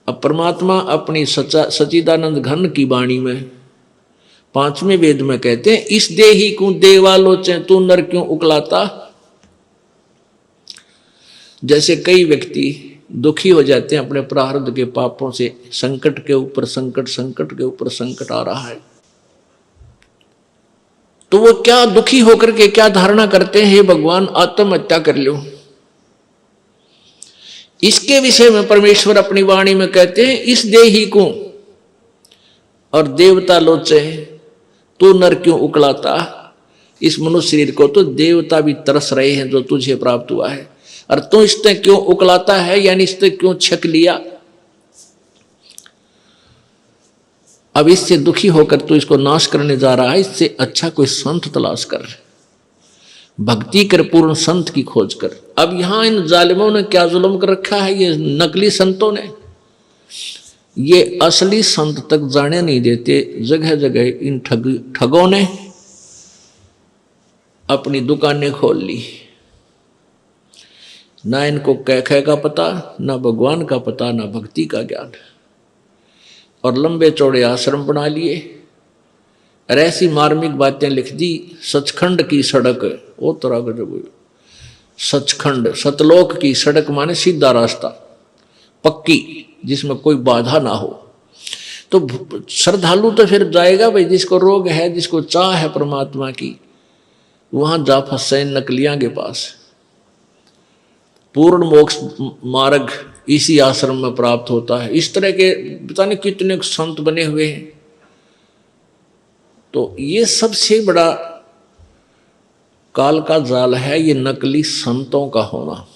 अब परमात्मा अपनी सच्चिदानंद घन की वाणी में 5वें वेद में कहते हैं, इस देही को देवालोचे तू नर क्यों उकलाता। जैसे कई व्यक्ति दुखी हो जाते हैं अपने प्रारब्ध के पापों से, संकट के ऊपर संकट, संकट के ऊपर संकट आ रहा है, तो वो क्या दुखी होकर के क्या धारणा करते हैं, हे भगवान आत्महत्या कर लो। इसके विषय में परमेश्वर अपनी वाणी में कहते हैं, इस देही को और देवता लोचे तू नर क्यों उकलाता। इस मनुष्य शरीर को तो देवता भी तरस रहे हैं जो तुझे प्राप्त हुआ है, और तू इससे क्यों उकलाता है, यानी इससे क्यों छक लिया। अब इससे दुखी होकर तू इसको नाश करने जा रहा है, इससे अच्छा कोई संत तलाश कर, भक्ति कर, पूर्ण संत की खोज कर। अब यहां इन जालिमों ने क्या जुल्म कर रखा है, ये नकली संतों ने, ये असली संत तक जाने नहीं देते। जगह जगह इन ठगों ने अपनी दुकानें खोल ली, ना इनको कह का पता, ना भगवान का पता, ना भक्ति का ज्ञान, और लंबे चौड़े आश्रम बना लिए और ऐसी मार्मिक बातें लिख दी। सचखंड की सड़क, वो तरह का जो सचखंड, सतलोक की सड़क माने सीधा रास्ता, पक्की, जिसमें कोई बाधा ना हो। तो श्रद्धालु तो फिर जाएगा भाई, जिसको रोग है, जिसको चाह है परमात्मा की, वहां जा फंसे नकलियां के पास। पूर्ण मोक्ष मार्ग इसी आश्रम में प्राप्त होता है। इस तरह के पता नहीं कितने संत बने हुए हैं। तो ये सबसे बड़ा काल का जाल है, ये नकली संतों का होना।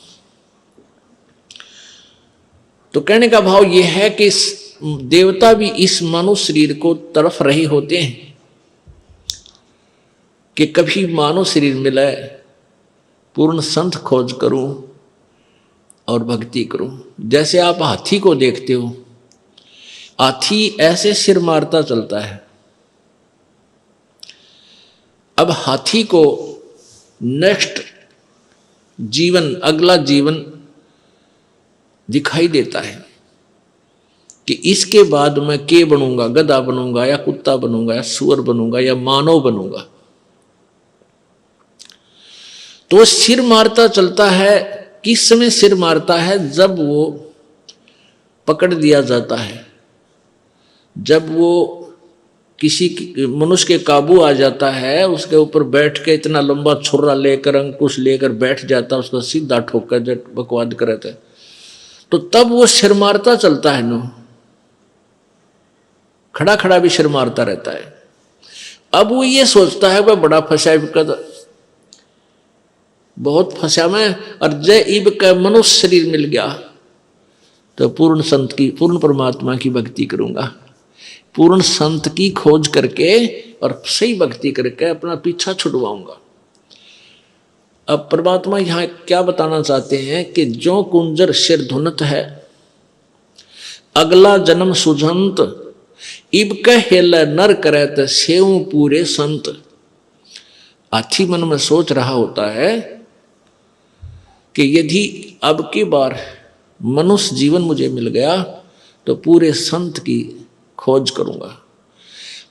तो कहने का भाव ये है कि देवता भी इस मानव शरीर को तरफ रहे होते हैं कि कभी मानव शरीर मिले, पूर्ण संत खोज करूं और भक्ति करूं। जैसे आप हाथी को देखते हो, हाथी ऐसे सिर मारता चलता है। अब हाथी को नेक्स्ट जीवन, अगला जीवन दिखाई देता है कि इसके बाद मैं के बनूंगा, गधा बनूंगा या कुत्ता बनूंगा या सुअर बनूंगा या मानव बनूंगा। तो सिर मारता चलता है। किस समय सिर मारता है? जब वो पकड़ दिया जाता है, जब वो किसी मनुष्य के काबू आ जाता है, उसके ऊपर बैठ के इतना लंबा छुरा लेकर, अंकुश लेकर बैठ जाता है, उसका सीधा ठोकर जट बकवाद करता है, तो तब वो सिर मारता चलता है। नो खड़ा खड़ा भी सिर मारता रहता है। अब वो ये सोचता है वह बड़ा फंसा, बहुत फंसा मैं, और जय इब का मनुष्य शरीर मिल गया तो पूर्ण संत की, पूर्ण परमात्मा की भक्ति करूंगा। पूर्ण संत की खोज करके और सही भक्ति करके अपना पीछा छुड़वाऊंगा। अब परमात्मा यहां क्या बताना चाहते हैं कि जो कुंजर सिर धुनत है, अगला जन्म सुझंत, इब कहेल नर करत सेव पूरे संत। हाथी मन में सोच रहा होता है कि यदि अब की बार मनुष्य जीवन मुझे मिल गया तो पूरे संत की खोज करूंगा।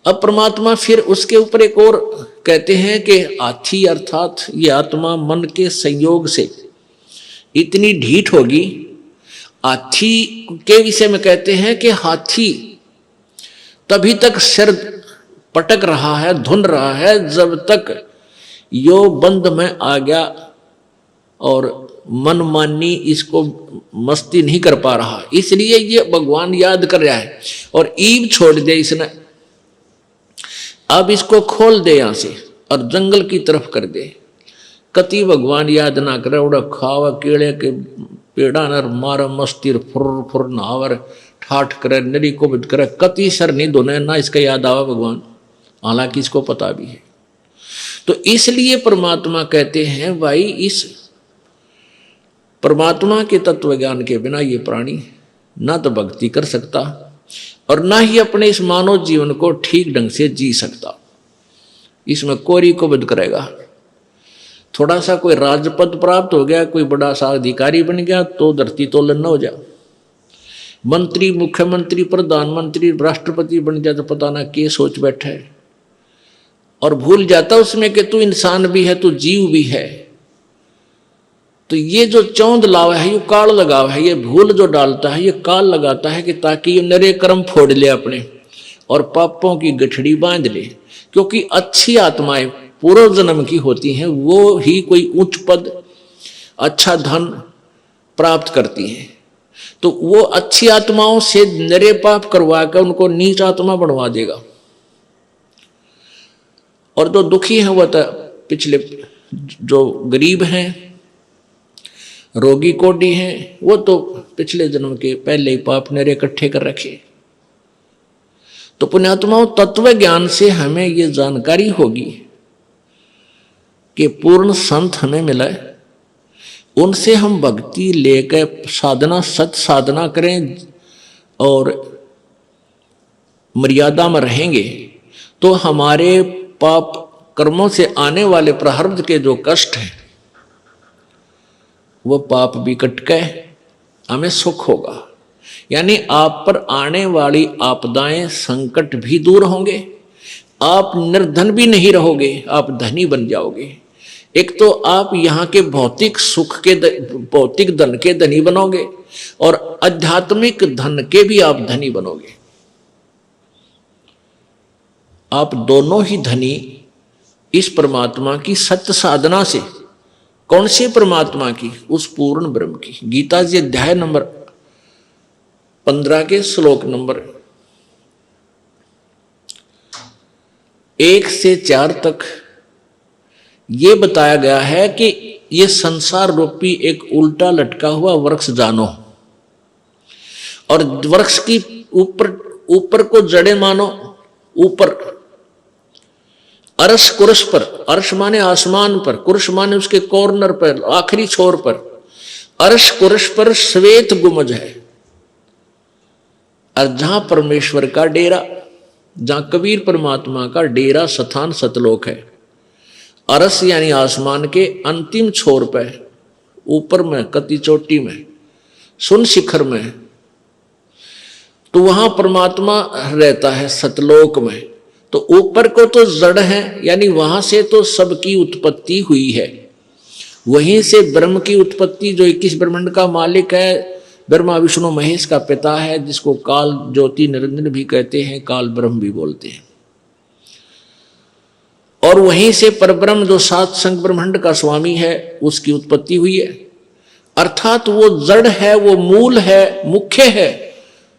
अब परमात्मा फिर उसके ऊपर एक और कहते हैं कि हाथी अर्थात ये आत्मा मन के संयोग से इतनी ढीठ होगी। हाथी के विषय में कहते हैं कि हाथी तभी तक सिर पटक रहा है, धुन रहा है, जब तक यो बंद में आ गया और मनमानी इसको मस्ती नहीं कर पा रहा। इसलिए ये भगवान याद कर रहा है और ईब छोड़ दे इसने। अब इसको खोल दे यहां से और जंगल की तरफ कर दे। कति भगवान याद ना करे, उड़ा खावा केड़े के पेड़ा नर मार मस्ती फुर फुर नहावर ठाठ करे, नरी को बिद करे, कति सर नहीं धोने ना इसका याद आवा भगवान, हालांकि इसको पता भी है। तो इसलिए परमात्मा कहते हैं भाई, इस परमात्मा के तत्व ज्ञान के बिना ये प्राणी ना तो भक्ति कर सकता और ना ही अपने इस मानव जीवन को ठीक ढंग से जी सकता। इसमें कोरी को बद करेगा। थोड़ा सा कोई राजपद प्राप्त हो गया, कोई बड़ा सा अधिकारी बन गया तो धरती तोलन न हो जा। मंत्री, मुख्यमंत्री, प्रधानमंत्री, राष्ट्रपति बन जाए तो पता ना क्या सोच बैठा है, और भूल जाता उसमें कि तू इंसान भी है, तू जीव भी है। तो ये जो चौंध लावा है, ये काल लगावा है, ये भूल जो डालता है, ये काल लगाता है कि ताकि ये नरे कर्म फोड़ ले अपने और पापों की गठड़ी बांध ले। क्योंकि अच्छी आत्माएं पूर्व जन्म की होती हैं, वो ही कोई उच्च पद, अच्छा धन प्राप्त करती हैं। तो वो अच्छी आत्माओं से नरे पाप करवा कर उनको नीच आत्मा बनवा देगा। और जो दुखी हैं, वह तो पिछले जो गरीब हैं, रोगी कोडी हैं, वो तो पिछले जन्म के पहले ही पाप नरे इकट्ठे कर रखे। तो पुण्यात्माओं, तत्व ज्ञान से हमें ये जानकारी होगी कि पूर्ण संत हमें मिला है, उनसे हम भक्ति लेकर साधना, सत साधना करें और मर्यादा में रहेंगे तो हमारे पाप कर्मों से आने वाले प्रारब्ध के जो कष्ट हैं वो पाप भी कट के हमें सुख होगा। यानी आप पर आने वाली आपदाएं, संकट भी दूर होंगे, आप निर्धन भी नहीं रहोगे, आप धनी बन जाओगे। एक तो आप यहाँ के भौतिक सुख के, भौतिक धन के धनी बनोगे और आध्यात्मिक धन के भी आप धनी बनोगे। आप दोनों ही धनी इस परमात्मा की सत्य साधना से। कौन से परमात्मा की? उस पूर्ण ब्रह्म की। गीता जी अध्याय नंबर 15 के श्लोक नंबर 1 से 4 तक ये बताया गया है कि ये संसार रूपी एक उल्टा लटका हुआ वृक्ष जानो, और वृक्ष की ऊपर को जड़े मानो, ऊपर अर्श कुर्श पर, अर्श माने आसमान पर, कुर्श माने उसके कॉर्नर पर, आखिरी छोर पर, अर्श कुर्श पर श्वेत गुमज है। और जहां परमेश्वर का डेरा, जहां कबीर परमात्मा का डेरा स्थान सतलोक है, अरस यानी आसमान के अंतिम छोर पे, ऊपर में, कति चोटी में, सुन शिखर में, तो वहां परमात्मा रहता है सतलोक में। तो ऊपर को तो जड़ है, यानी वहां से तो सबकी उत्पत्ति हुई है, वहीं से ब्रह्म की उत्पत्ति, जो 21 ब्रह्मांड का मालिक है, ब्रह्मा विष्णु महेश का पिता है, जिसको काल ज्योति निरंजन भी कहते हैं, काल ब्रह्म भी बोलते हैं। और वहीं से परब्रह्म जो 7 संग ब्रह्मांड का स्वामी है, उसकी उत्पत्ति हुई है। अर्थात वो जड़ है, वो मूल है, मुख्य है,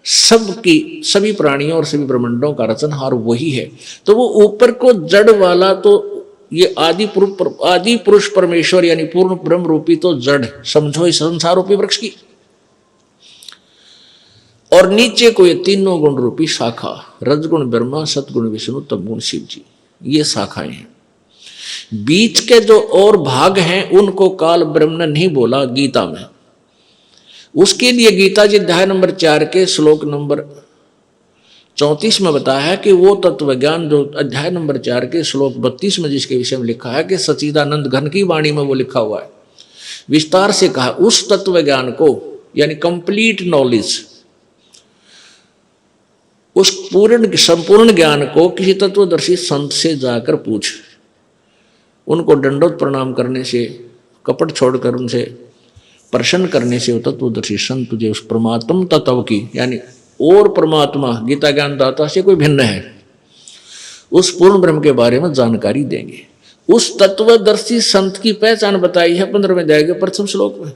सबकी, सभी प्राणियों और सभी ब्रह्मांडों का रचनहार वही है। तो वो ऊपर को जड़ वाला, तो ये आदि पुरुष परमेश्वर यानी पूर्ण ब्रह्म रूपी तो जड़ समझो इस संसार रूपी वृक्ष की, और नीचे को ये तीनों गुण रूपी शाखा, रजगुण ब्रह्मा, सतगुण विष्णु, तमगुण शिव जी, ये शाखाएं हैं। बीच के जो और भाग हैं उनको काल ब्रह्म ने नहीं बोला गीता में। उसके लिए गीता जी अध्याय नंबर 4 के श्लोक नंबर 34 में बताया है कि वो तत्व ज्ञान जो अध्याय नंबर 4 के श्लोक 32 में जिसके विषय में लिखा है कि सच्चिदानंद घन की वाणी में वो लिखा हुआ है, विस्तार से कहा, उस तत्व ज्ञान को यानी कंप्लीट नॉलेज, उस पूर्ण संपूर्ण ज्ञान को किसी तत्वदर्शी संत से जाकर पूछ। उनको दंडोत प्रणाम करने से, कपट छोड़कर उनसे प्रसन्न करने से वो तत्वदर्शी संत तुझे उस परमात्म तत्व की, यानी और परमात्मा गीता ज्ञान दाता से कोई भिन्न है, उस पूर्ण ब्रह्म के बारे में जानकारी देंगे। उस तत्वदर्शी संत की पहचान बताई है 15वें अध्याय के प्रथम श्लोक में।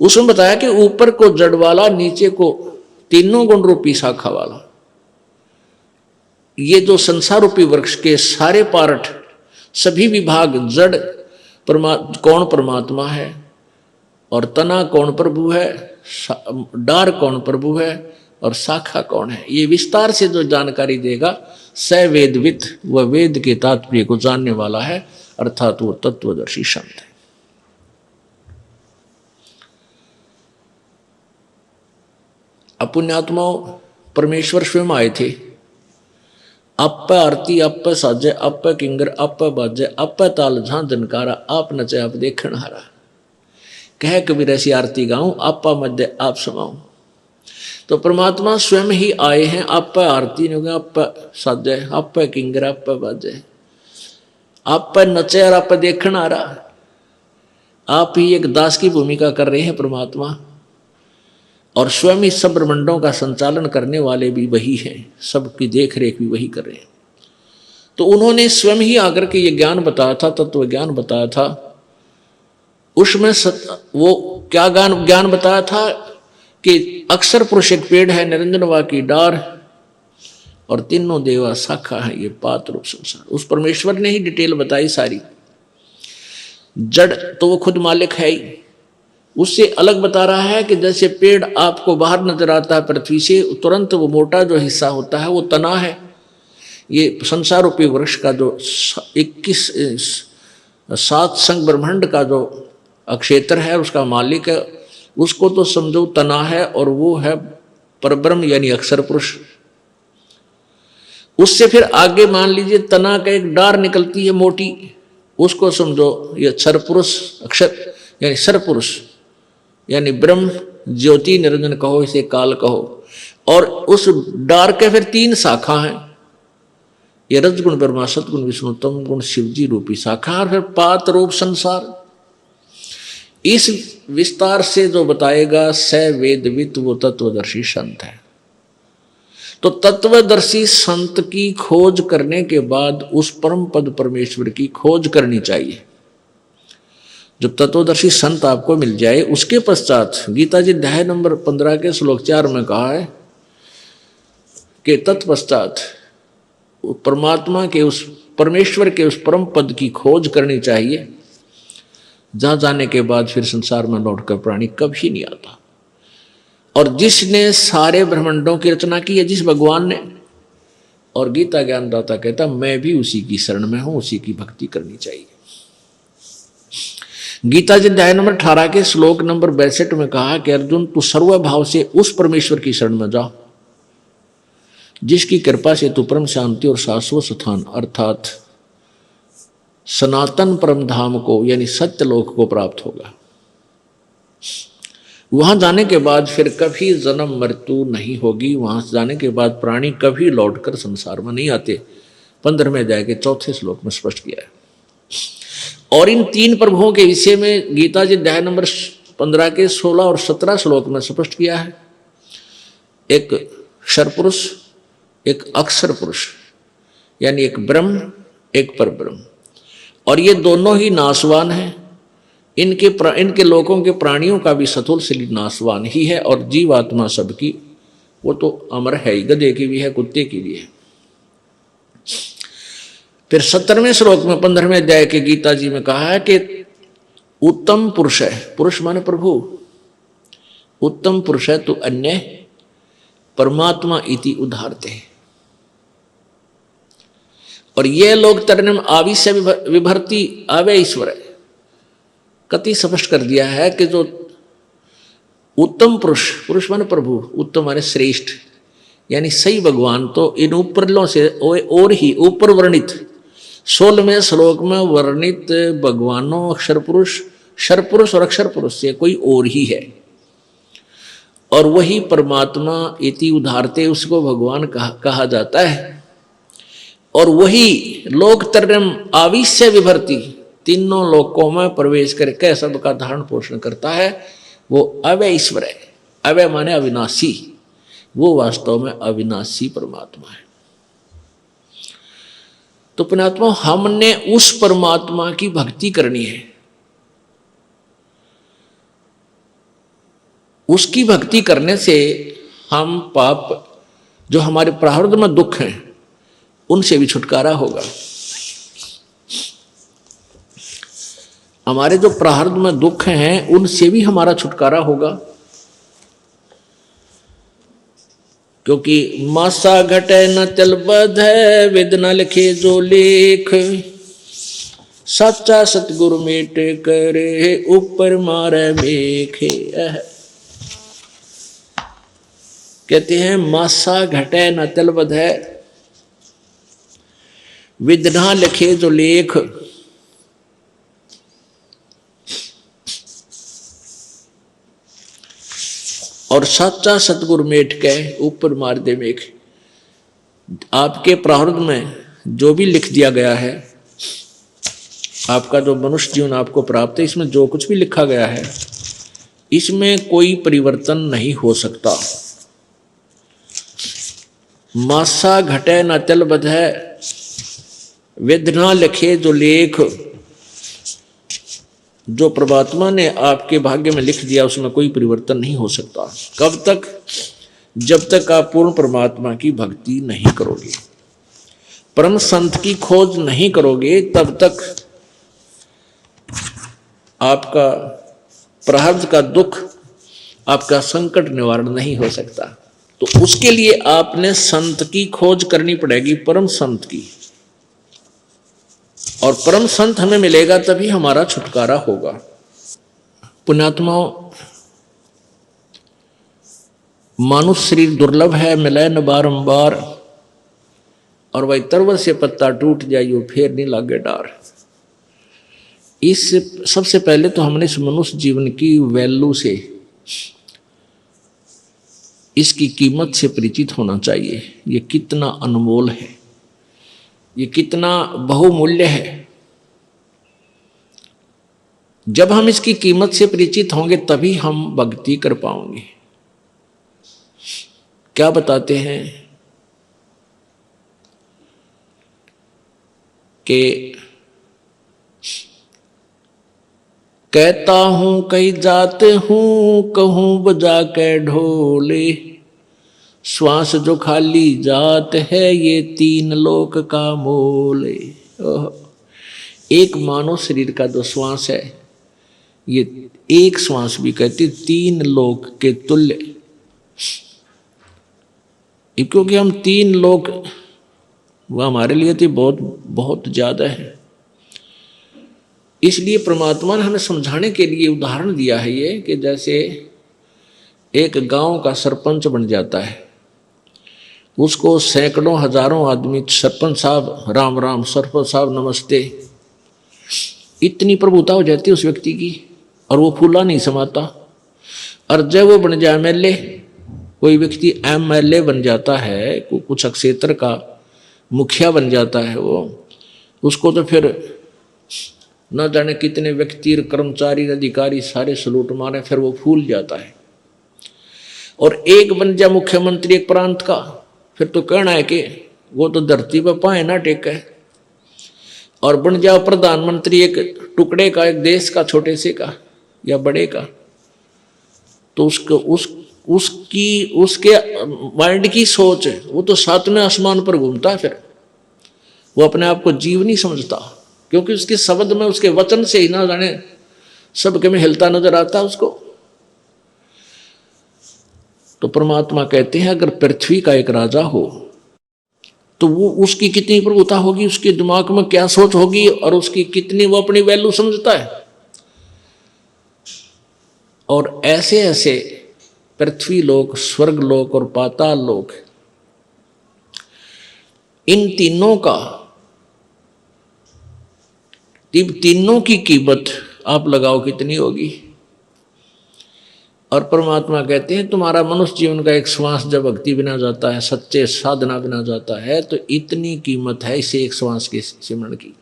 उसमें बताया कि ऊपर को जड़ वाला, नीचे को तीनों गुण रूपी शाखा वाला, ये जो संसार रूपी वृक्ष के सारे पार्ट, सभी विभाग, जड़ कौन परमात्मा है, और तना कौन प्रभु है, डार कौन प्रभु है, और शाखा कौन है, ये विस्तार से जो जानकारी देगा स वेदविद, वह वेद के तात्पर्य को जानने वाला है, अर्थात वो तत्वदर्शी संत है। पुण्यात्माओं, परमेश्वर स्वयं आए थे, अप आरती अप साजे, अप किंगर अप बाजे, अप ताल झां जनकारा, आप नचे आप देखण हारा। कह कबीर ऐसी आरती गाऊं, आपा मध्य आप समाऊं। तो परमात्मा स्वयं ही आए हैं, आपा आरती नहीं होगी, आपा साजे, आपा किंगर, आपा बाजे, आपा नचे और आपा देखण आ रहा। आप ही एक दास की भूमिका कर रहे हैं परमात्मा, और स्वयं ही सब ब्रह्मांडों का संचालन करने वाले भी वही हैं, सबकी देख रेख भी वही कर रहे हैं। तो उन्होंने स्वयं ही आकर के ये ज्ञान बताया था, तत्व ज्ञान बताया था। उसमें वो क्या ज्ञान बताया था कि अक्षर पुरुष एक पेड़ है, निरंजनवा की डार, और तीनों देवा शाखा है, ये पात रूप संसार। उस परमेश्वर ने ही डिटेल बताई सारी। जड़ तो वो खुद मालिक है ही, उससे अलग बता रहा है कि जैसे पेड़ आपको बाहर नजर आता है पृथ्वी से, तुरंत वो मोटा जो हिस्सा होता है वो तना है। ये संसार रूपी वृक्ष का जो 7 संग ब्रह्मांड का जो अक्षेत्र है, उसका मालिक है, उसको तो समझो तना है, और वो है परब्रह्म यानी अक्षर पुरुष। उससे फिर आगे मान लीजिए तना का एक डार निकलती है मोटी, उसको समझो ये अक्षर पुरुष, अक्षर यानी सर पुरुष यानी ब्रह्म ज्योति निरंजन कहो, इसे काल कहो। और उस डार के फिर 3 शाखा हैं, ये रजगुण ब्रह्मा, सतगुण विष्णु, तम गुण शिवजी रूपी शाखा, और फिर पात रूप संसार। इस विस्तार से जो बताएगा स वेदवित, वो तत्वदर्शी संत है। तो तत्वदर्शी संत की खोज करने के बाद उस परम पद परमेश्वर की खोज करनी चाहिए। जब तत्वदर्शी संत आपको मिल जाए, उसके पश्चात गीता जी अध्याय नंबर 15 के श्लोक 4 में कहा है कि तत्पश्चात परमात्मा के, उस परमेश्वर के उस परम पद की खोज करनी चाहिए, जहां जाने के बाद फिर संसार में लौटकर प्राणी कभी नहीं आता। और जिसने सारे ब्रह्मांडों की रचना की है, जिस भगवान ने, और गीता ज्ञानदाता कहता मैं भी उसी की शरण में हूं, उसी की भक्ति करनी चाहिए। गीता जी अध्याय नंबर 18 के श्लोक नंबर 62 में कहा कि अर्जुन तू सर्वभाव से उस परमेश्वर की शरण में जा, जिसकी कृपा से तू परम शांति और शाश्वत स्थान अर्थात सनातन परम धाम को यानी सत्यलोक को प्राप्त होगा। वहां जाने के बाद फिर कभी जन्म मृत्यु नहीं होगी। वहां जाने के बाद प्राणी कभी लौटकर संसार में नहीं आते। 15वें अध्याय के 4थे श्लोक में स्पष्ट किया है। और इन 3 प्रभुओं के विषय में गीता जी अध्याय नंबर 15 के 16 और 17 श्लोक में स्पष्ट किया है। एक क्षर पुरुष, एक अक्षर पुरुष, यानी एक ब्रह्म, एक परब्रह्म, और ये दोनों ही नाशवान हैं। इनके लोगों के प्राणियों का भी सतुल शरीर नाशवान ही है, और जीवात्मा सबकी वो तो अमर है ही, गधे की भी है, कुत्ते की भी है। फिर 17वें श्लोक में 15वें अध्याय के गीता जी में कहा है कि उत्तम पुरुष है, पुरुष माने प्रभु, उत्तम पुरुष है तो अन्य परमात्मा इति उदाहरते। और ये लोग तरनम आविश्य विभर्ति आवे ईश्वर है, कति स्पष्ट कर दिया है कि जो उत्तम पुरुष, पुरुष माने प्रभु, उत्तम माने श्रेष्ठ यानी सही भगवान, तो इन ऊपरलों से और ही ऊपर वर्णित 16वें श्लोक में वर्णित भगवानों अक्षर पुरुष, क्षर पुरुष और अक्षर पुरुष से कोई और ही है, और वही परमात्मा इति उदाहरते उसको भगवान कहा जाता है। और वही लोक तरम आविश्य विभर्ति, तीनों लोकों में प्रवेश करके सबका धारण पोषण करता है, वो अवय ईश्वर है। अवय माने अविनाशी, वो वास्तव में अविनाशी परमात्मा है। तो पुण्यात्मा हमने उस परमात्मा की भक्ति करनी है। उसकी भक्ति करने से हम पाप जो हमारे प्रारब्ध में दुख हैं उनसे भी छुटकारा होगा। हमारे जो प्रारब्ध में दुख हैं उनसे भी हमारा छुटकारा होगा, क्योंकि मासा घटे न चल बधे, वेद न लिखे जो लेख, सच्चा सतगुरु मेट करे ऊपर मारे मेखे। कहते हैं मासा घटे न चल बधे, वेद न लिखे जो लेख, और सच्चा सतगुरु मेट के ऊपर मार दे मेघ। आपके प्रारब्ध में जो भी लिख दिया गया है, आपका जो मनुष्य जीवन आपको प्राप्त है, इसमें जो कुछ भी लिखा गया है, इसमें कोई परिवर्तन नहीं हो सकता। मासा घटे न तल बधै, वेदना लिखे जो लेख। जो परमात्मा ने आपके भाग्य में लिख दिया उसमें कोई परिवर्तन नहीं हो सकता। कब तक? जब तक आप पूर्ण परमात्मा की भक्ति नहीं करोगे, परम संत की खोज नहीं करोगे, तब तक आपका प्रारब्ध का दुख, आपका संकट निवारण नहीं हो सकता। तो उसके लिए आपने संत की खोज करनी पड़ेगी, परम संत की। और परम संत हमें मिलेगा तभी हमारा छुटकारा होगा। पुण्यात्माओं, मानुष शरीर दुर्लभ है, मिले न बारंबार, और वही तरवर से पत्ता टूट जाइयो फिर नहीं लागे डार। इस सबसे पहले तो हमने इस मनुष्य जीवन की वैल्यू से, इसकी कीमत से परिचित होना चाहिए। ये कितना अनमोल है, ये कितना बहुमूल्य है। जब हम इसकी कीमत से परिचित होंगे तभी हम भक्ति कर पाएंगे। क्या बताते हैं कि कहता हूं कई जाते हूं, कहूं बजा के ढोले, श्वास जो खाली जात है ये 3 लोक का मोले। एक मानव शरीर का जो श्वास है, ये एक श्वास भी कहते 3 लोक के तुल्य। क्योंकि हम 3 लोक, वह हमारे लिए तो बहुत बहुत ज्यादा है। इसलिए परमात्मा ने हमें समझाने के लिए उदाहरण दिया है ये, कि जैसे एक गांव का सरपंच बन जाता है, उसको सैकड़ों हजारों आदमी, सरपंच साहब राम राम, सरपंच साहब नमस्ते, इतनी प्रभुता हो जाती है उस व्यक्ति की, और वो फूला नहीं समाता। और जब वो बन जाए एमएलए, कोई व्यक्ति एमएलए बन जाता है, कुछ क्षेत्र का मुखिया बन जाता है वो, उसको तो फिर न जाने कितने व्यक्ति, कर्मचारी, अधिकारी सारे सलूट मारे, फिर वो फूल जाता है। और एक बन जाए मुख्यमंत्री एक प्रांत का, फिर तो कहना है कि वो तो धरती पर पाए ना टेके। और बन जाओ प्रधानमंत्री एक टुकड़े का, एक देश का, छोटे से का या बड़े का, तो उसके माइंड की सोच है, वो तो 7वें आसमान पर घूमता है। फिर वो अपने आप को जीव नहीं समझता, क्योंकि उसके शब्द में, उसके वचन से ही ना जाने सबके में हिलता नजर आता है उसको। तो परमात्मा कहते हैं अगर पृथ्वी का एक राजा हो तो वो, उसकी कितनी प्रभुता होगी, उसके दिमाग में क्या सोच होगी, और उसकी कितनी वो अपनी वैल्यू समझता है। और ऐसे ऐसे पृथ्वी लोक, स्वर्ग लोक और पाताल लोक, इन तीनों का, तीनों की कीमत आप लगाओ कितनी होगी। और परमात्मा कहते हैं तुम्हारा मनुष्य जीवन का एक श्वास जब भक्ति बिना जाता है, सच्चे साधना बिना जाता है, तो इतनी कीमत है इसे एक श्वास के सिमरण की।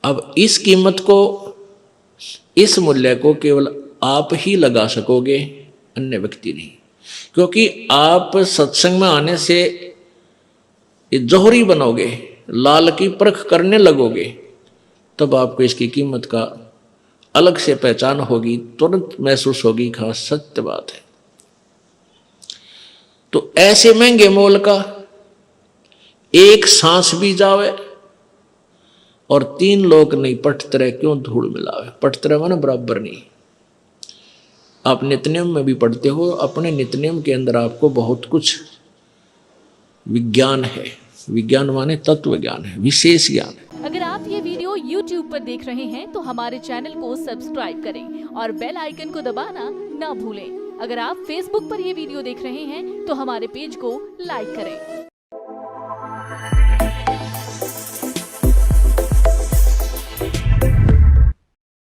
अब इस कीमत को, इस मूल्य को केवल आप ही लगा सकोगे, अन्य व्यक्ति नहीं। क्योंकि आप सत्संग में आने से जौहरी बनोगे, लाल की परख करने लगोगे, तब आपको इसकी कीमत का अलग से पहचान होगी, तुरंत महसूस होगी। खास सत्य बात है। तो ऐसे महंगे मोल का एक सांस भी जावे और 3 लोक नहीं पटतरे क्यों धूल मिलावे। पटतरे माने बराबर नहीं। आप नित्यनियम में भी पढ़ते हो, अपने नित्यनियम के अंदर आपको बहुत कुछ विज्ञान है। विज्ञान माने तत्व ज्ञान है, विशेष ज्ञान है। अगर आप ये वीडियो YouTube पर देख रहे हैं तो हमारे चैनल को सब्सक्राइब करें और बेल आइकन को दबाना ना भूलें। अगर आप Facebook पर ये वीडियो देख रहे हैं तो हमारे पेज को लाइक करें।